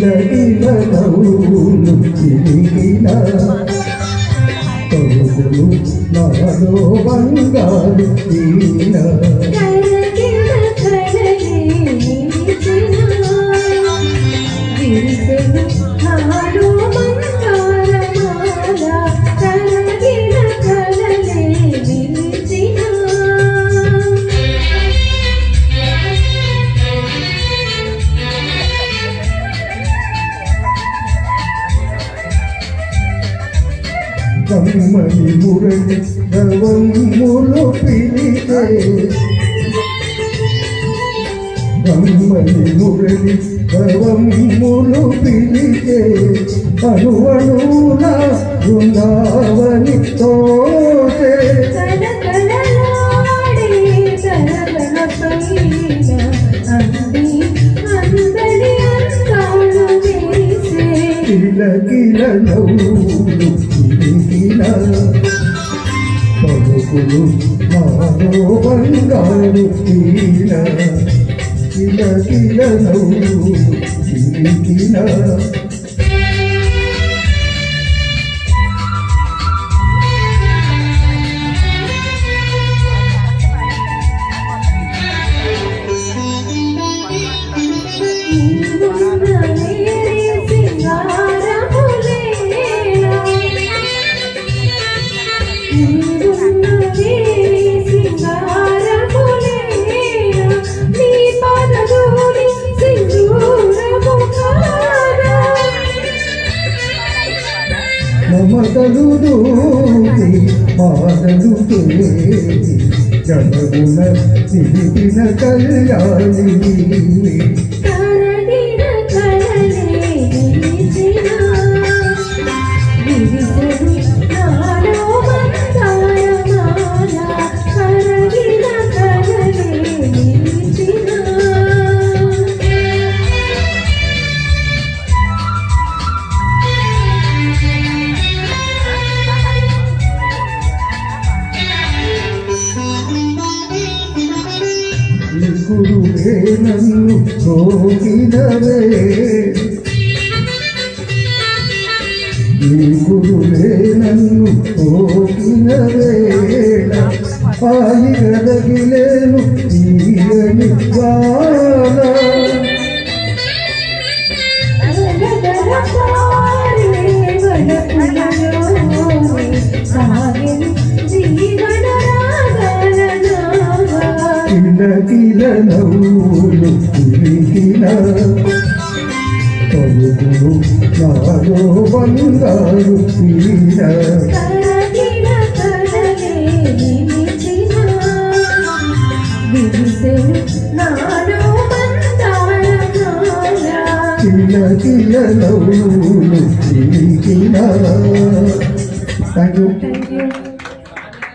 కిలకిల నవ్వులు చిలికిన తలుపులు నాలో బంగారు తీన కమ్మని మురళి రవములు పిలితే కమ్మని మురళి రవములు పిలితే అనువనుల బృందావని తోటే కిలకిల నవ్వులు చిలికిన పలుకులు నాలో బంగారు తీన కిలకిల నవ్వులు చిలికిన మమతలు దూది పాదలు తేది జనమున నిలిపిన కళ్యాణి గురువే నన్ను సోకినవే గురువే నన్ను సోకినవే ఆగిరదగిలేను తీయని వాన కిలకిల నవ్వులు చిలికిన పలుకులు నాలో బంగారు తీన కిలకిల నవ్వులు చిలికిన. Thank you.